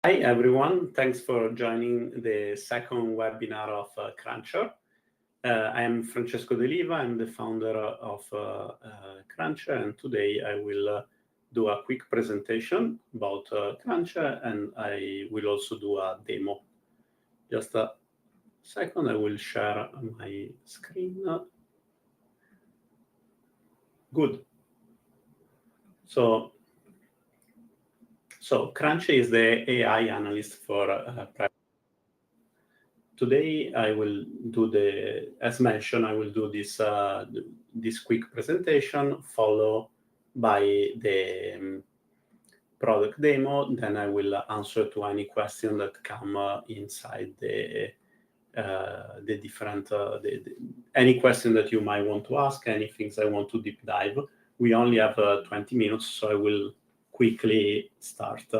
Hi, everyone. Thanks for joining the second webinar of Kruncher. I am Francesco De Liva. I'm the founder of Kruncher, and today I will do a quick presentation about Kruncher, and I will also do a demo. Just a second, I will share my screen. Good. So Kruncher is the AI analyst for Today, I will do as mentioned, I will do this quick presentation, followed by the product demo. Then I will answer to any question that come inside the different, any question that you might want to ask, any things I want to deep dive. We only have 20 minutes, so I will quickly start.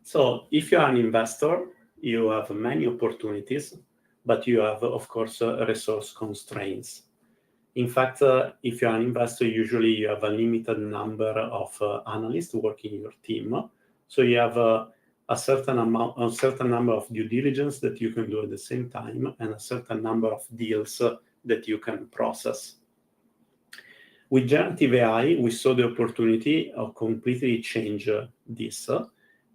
So if you are an investor, you have many opportunities, but you have, of course, resource constraints. In fact, if you're an investor, usually you have a limited number of analysts working in your team. So you have a certain number of due diligence that you can do at the same time, and a certain number of deals that you can process. With generative AI, we saw the opportunity of completely change this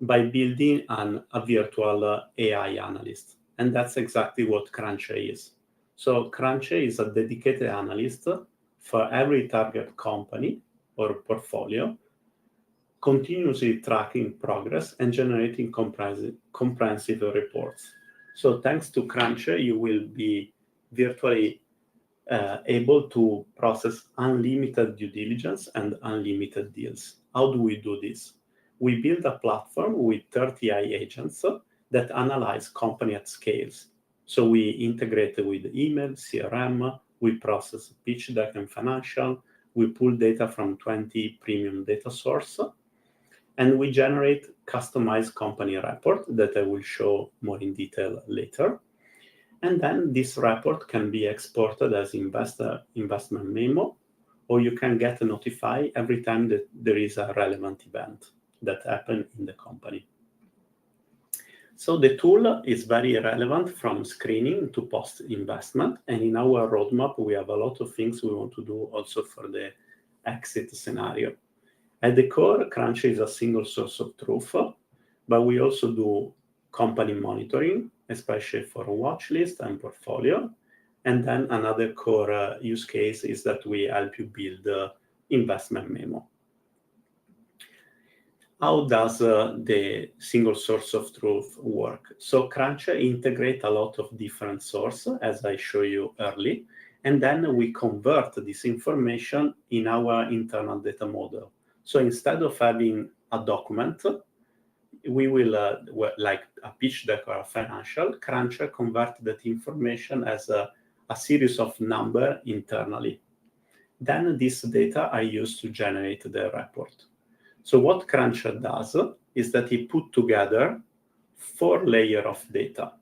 by building a virtual AI analyst. And that's exactly what Kruncher is. So Kruncher is a dedicated analyst for every target company or portfolio, continuously tracking progress and generating comprehensive reports. So thanks to Kruncher, you will be virtually able to process unlimited due diligence and unlimited deals. How do we do this? We build a platform with 30 AI agents that analyze company at scales. So we integrate with email, CRM, we process pitch deck and financial, we pull data from 20 premium data sources, and we generate customized company report that I will show more in detail later. And then this report can be exported as investment memo, or you can get notified every time that there is a relevant event that happen in the company. So the tool is very relevant from screening to post-investment. And in our roadmap, we have a lot of things we want to do also for the exit scenario. At the core, Kruncher is a single source of truth, but we also do company monitoring, especially for watch list and portfolio. And then another core use case is that we help you build investment memo. How does the single source of truth work? So Kruncher integrates a lot of different sources, as I showed you earlier, and then we convert this information in our internal data model. So instead of having a document, we will, like a pitch deck or a financial, Kruncher convert that information as a series of numbers internally. Then this data are used to generate the report. So what Kruncher does is that he put together 4 layers of data: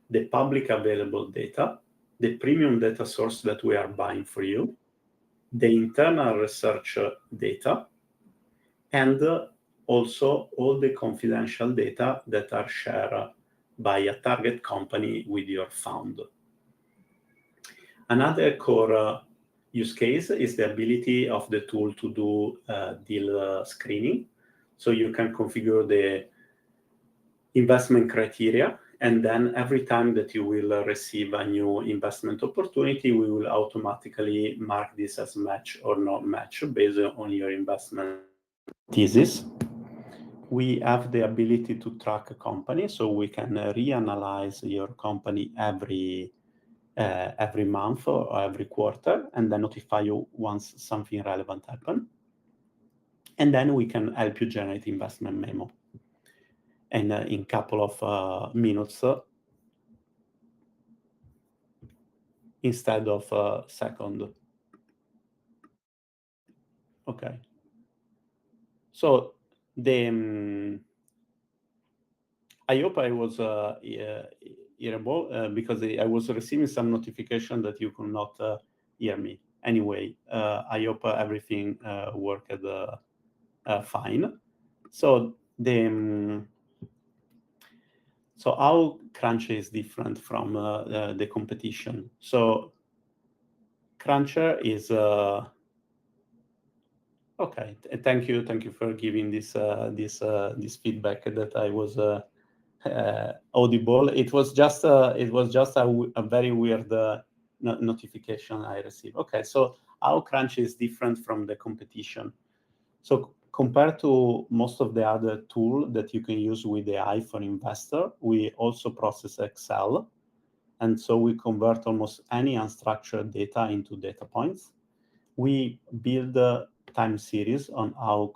the public available data, the premium data source that we are buying for you, the internal research data, and also all the confidential data that are shared by a target company with your fund. Another core use case is the ability of the tool to do deal screening. So you can configure the investment criteria, and then every time that you will receive a new investment opportunity, we will automatically mark this as match or not match based on your investment thesis. We have the ability to track a company, so we can reanalyze your company every month or every quarter, and then notify you once something relevant happens. And then we can help you generate investment memo. And in a couple of minutes, instead of second. Okay. So I hope I was hearable because I was receiving some notification that you could not hear me. Anyway, I hope everything worked fine. So So how Kruncher is different from the competition? So Kruncher is okay. Thank you for giving this feedback that I was audible. It was just a very weird notification I received. Okay, so how Kruncher is different from the competition? So compared to most of the other tools that you can use with AI for investor, we also process Excel. And so we convert almost any unstructured data into data points. We build a time series on how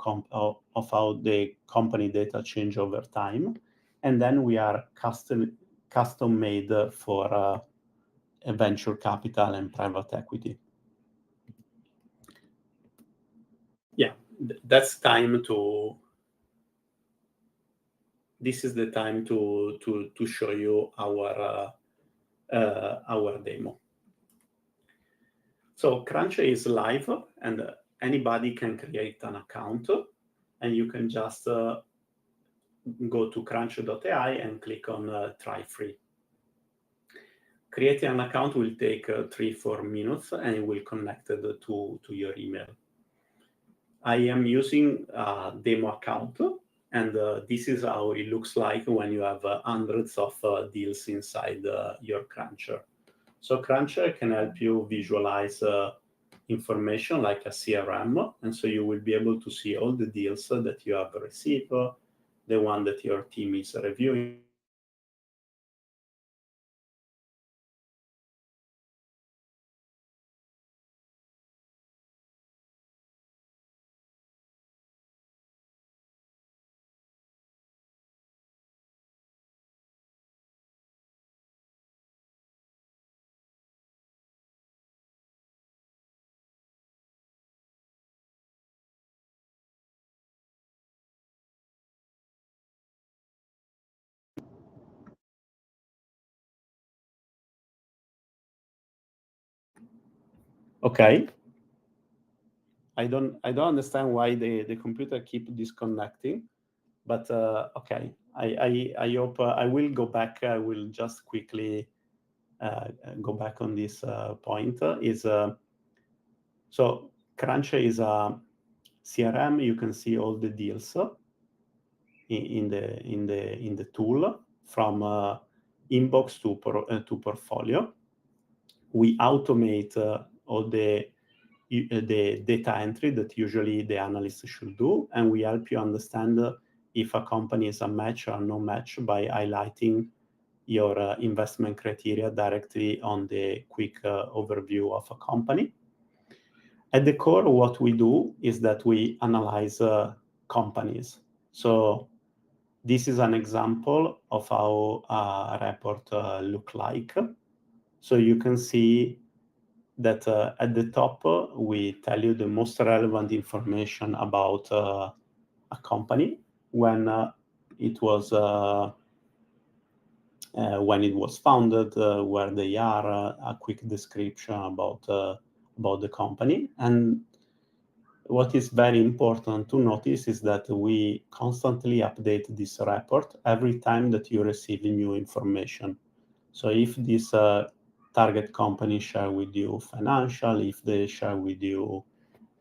the company data change over time. And then we are custom made for venture capital and private equity. Yeah, that's time to. This is the time to show you our demo. So Kruncher is live, and anybody can create an account, and you can just go to kruncher.ai and click on try free. Creating an account will take 3-4 minutes, and it will connect to your email. I am using a demo account, and this is how it looks like when you have hundreds of deals inside your Kruncher. So Kruncher can help you visualize information like a CRM, and so you will be able to see all the deals that you have received, the one that your team is reviewing. Okay. I don't understand why the computer keep disconnecting, but okay. I hope I will go back. I will just quickly go back on this point. So Kruncher is a CRM. You can see all the deals in the tool from inbox to portfolio. We automate all the data entry that usually the analyst should do, and we help you understand if a company is a match or no match by highlighting your investment criteria directly on the quick overview of a company. At the core, what we do is that we analyze companies. So this is an example of how a report look like. So you can see that at the top, we tell you the most relevant information about a company when it was founded, where they are, a quick description about the company. And what is very important to notice is that we constantly update this report every time that you receive new information. So if this target company share with you financial, if they share with you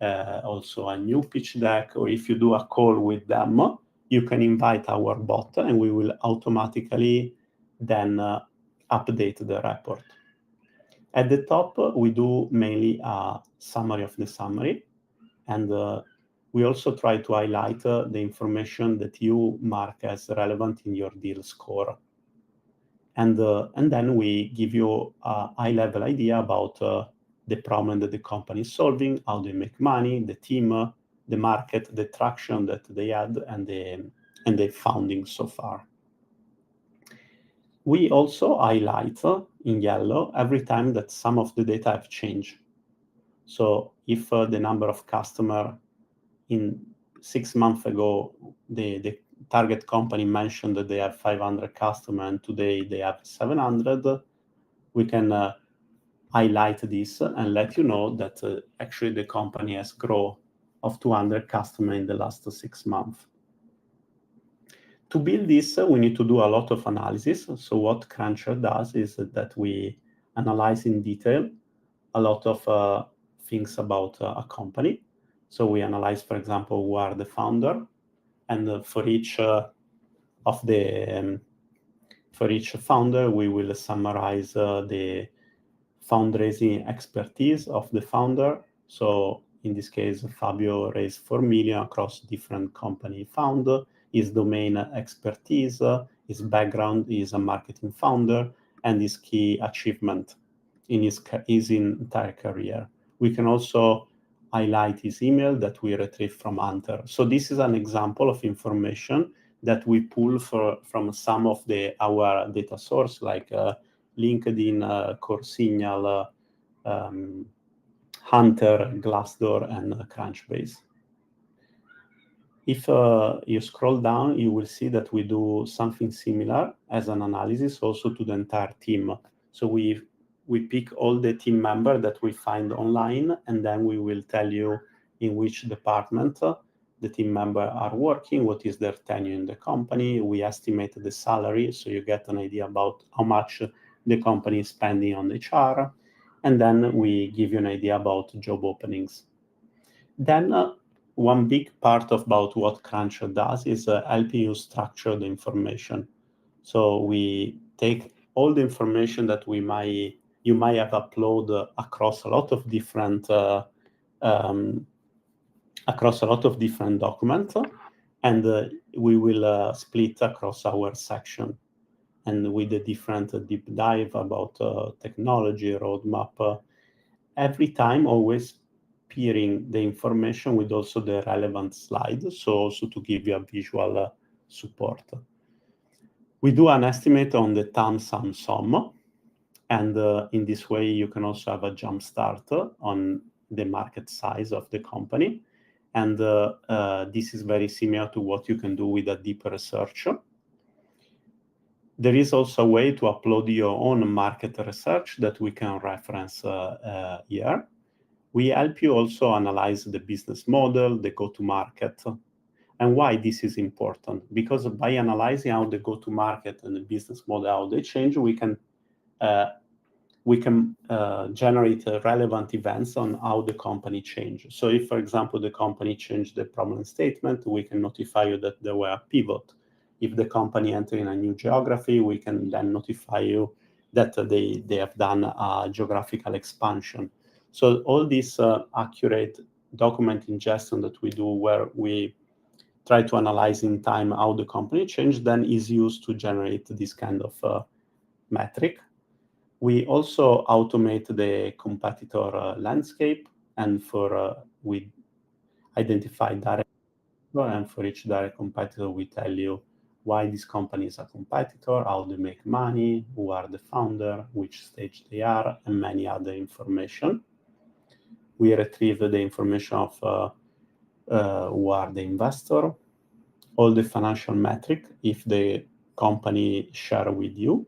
also a new pitch deck, or if you do a call with them, you can invite our bot and we will automatically then update the report. At the top, we do mainly a summary of the summary, and we also try to highlight the information that you mark as relevant in your deal score. And then we give you a high-level idea about the problem that the company is solving, how they make money, the team, the market, the traction that they had, and the founding so far. We also highlight in yellow every time that some of the data have changed. So if the number of customer in 6 months ago, the target company mentioned that they have 500 customers and today they have 700, we can highlight this and let you know that actually the company has grown of 200 customers in the last 6 months. To build this, we need to do a lot of analysis. So what Kruncher does is that we analyze in detail a lot of things about a company. So we analyze, for example, who are the founder, and for each founder, we will summarize the fundraising expertise of the founder. So in this case, Fabio raised 4 million across different company found. His domain expertise, his background is a marketing founder, and his key achievement in his entire career. We can also highlight his email that we retrieved from Hunter. So this is an example of information that we pull from some of our data source, like LinkedIn, CoreSignal, Hunter, Glassdoor, and Crunchbase. If you scroll down, you will see that we do something similar as an analysis also to the entire team. So we pick all the team members that we find online, and then we will tell you in which department the team members are working, what is their tenure in the company. We estimate the salary, so you get an idea about how much the company is spending on HR, and then we give you an idea about job openings. Then one big part about what Kruncher does is helping you structure the information. So we take all the information that you might have uploaded across a lot of different documents, and we will split across our section, and with a different deep dive about technology roadmap. Every time, always pairing the information with also the relevant slides, so also to give you a visual support. We do an estimate on the TAM, SUM, and in this way you can also have a jump start on the market size of the company. And this is very similar to what you can do with a deep research. There is also a way to upload your own market research that we can reference here. We help you also analyze the business model, the go-to-market. And why this is important? Because by analyzing how the go-to-market and the business model, how they change, we can generate relevant events on how the company changed. So if, for example, the company changed the problem statement, we can notify you that there were a pivot. If the company entered in a new geography, we can then notify you that they have done a geographical expansion. So all this accurate document ingestion that we do, where we try to analyze in time how the company changed, then is used to generate this kind of metric. We also automate the competitor landscape, and we identify direct, and for each direct competitor, we tell you why this company is a competitor, how they make money, who are the founder, which stage they are, and many other information. We retrieve the information of who are the investor, all the financial metric if the company share with you.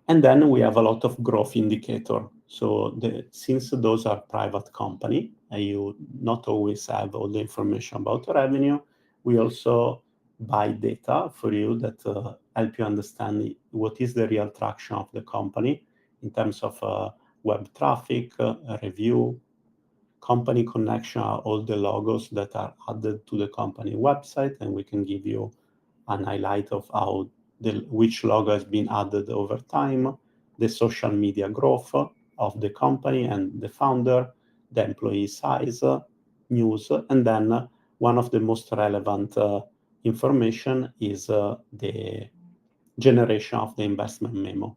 And then we have a lot of growth indicator. So since those are private company, and you not always have all the information about revenue, we also buy data for you that help you understand what is the real traction of the company in terms of web traffic, review, company connection, all the logos that are added to the company website, and we can give you an highlight of how which logo has been added over time, the social media growth of the company and the founder, the employee size, news, and then one of the most relevant information is the generation of the investment memo.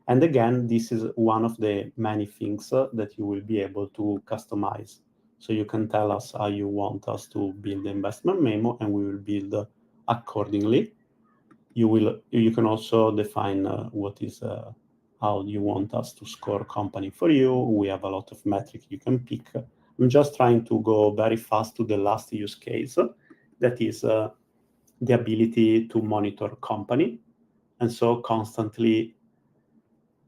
And again, this is one of the many things that you will be able to customize. So you can tell us how you want us to build the investment memo, and we will build accordingly. You can also define what is how you want us to score company for you. We have a lot of metrics you can pick. I'm just trying to go very fast to the last use case, that is the ability to monitor company, and so constantly.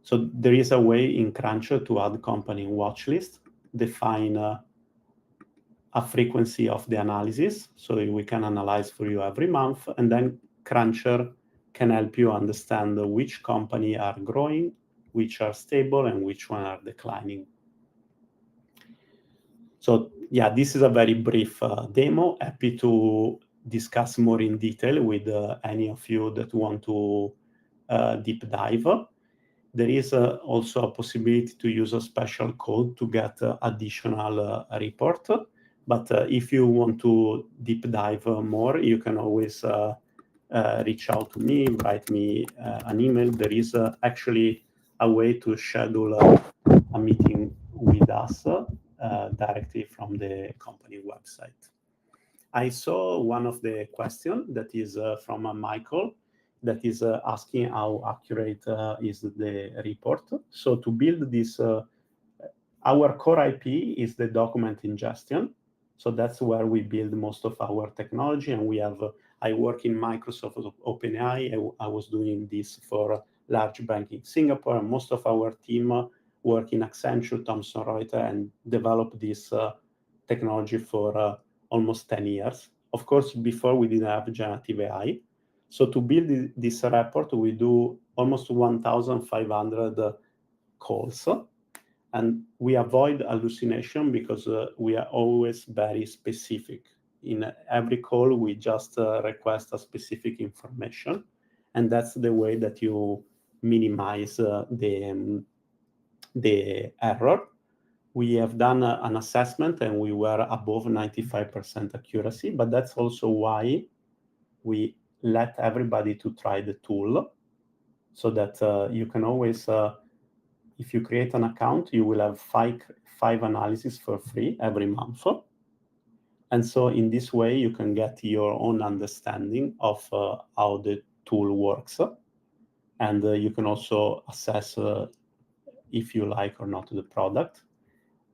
So there is a way in Kruncher to add company watch list, define a a frequency of the analysis, so we can analyze for you every month, and then Kruncher can help you understand which company are growing, which are stable, and which one are declining. So yeah, this is a very brief demo. Happy to discuss more in detail with any of you that want to deep dive. There is also a possibility to use a special code to get additional report. But if you want to deep dive more, you can always reach out to me, write me an email. There is actually a way to schedule a meeting with us directly from the company website. I saw one of the questions that is from Michael, that is asking how accurate is the report. So to build this, our core IP is the document ingestion. So that's where we build most of our technology. And we have, I work in Microsoft OpenAI. I was doing this for large bank in Singapore. And most of our team work in Accenture, Thomson Reuters, and develop this technology for almost 10 years. Of course, before we didn't have generative AI. So to build this report, we do almost 1,500 calls. And we avoid hallucination because we are always very specific. In every call, we just request a specific information. And that's the way that you minimize the error. We have done an assessment and we were above 95% accuracy, but that's also why we let everybody to try the tool, so that you can always, if you create an account, you will have five analyses for free every month. And so in this way, you can get your own understanding of how the tool works. And you can also assess if you like or not the product.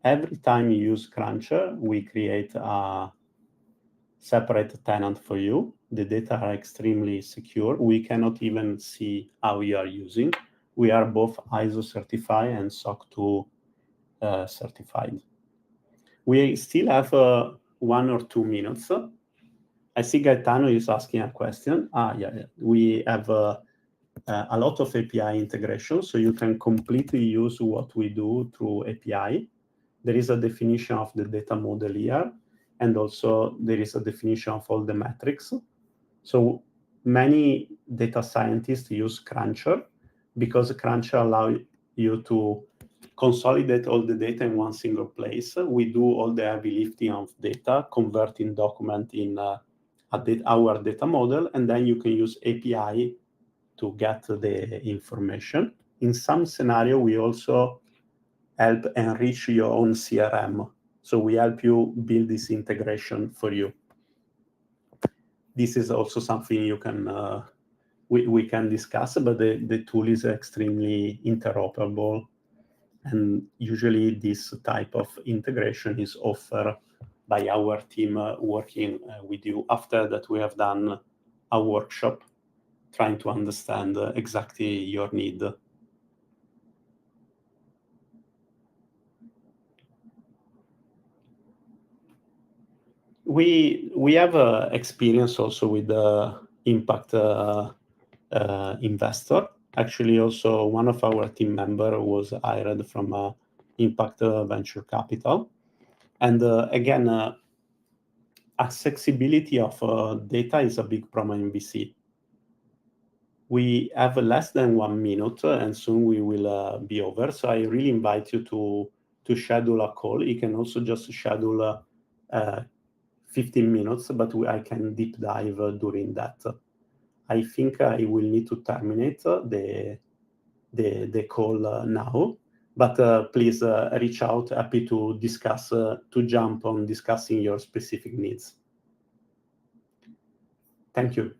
Every time you use Kruncher, we create a separate tenant for you. The data are extremely secure. We cannot even see how you are using. We are both ISO certified and SOC 2 certified. We still have 1 or 2 minutes. I see Gaetano is asking a question. Yeah. We have a lot of API integration, so you can completely use what we do through API. There is a definition of the data model here, and also there is a definition of all the metrics. So many data scientists use Kruncher because Kruncher allows you to consolidate all the data in one single place. We do all the heavy lifting of data, converting document in our data model, and then you can use API to get the information. In some scenario, we also help enrich your own CRM. So we help you build this integration for you. This is also something you can we can discuss, but the tool is extremely interoperable, and usually this type of integration is offered by our team working with you after that we have done a workshop trying to understand exactly your need. We have experience also with the impact investor. Actually, also one of our team member was hired from Impact Venture Capital. And again, accessibility of data is a big problem in VC. We have less than 1 minute, and soon we will be over. So I really invite you to schedule a call. You can also just schedule 15 minutes, but I can deep dive during that. I think I will need to terminate the call now, but please reach out. Happy to discuss, to jump on discussing your specific needs. Thank you.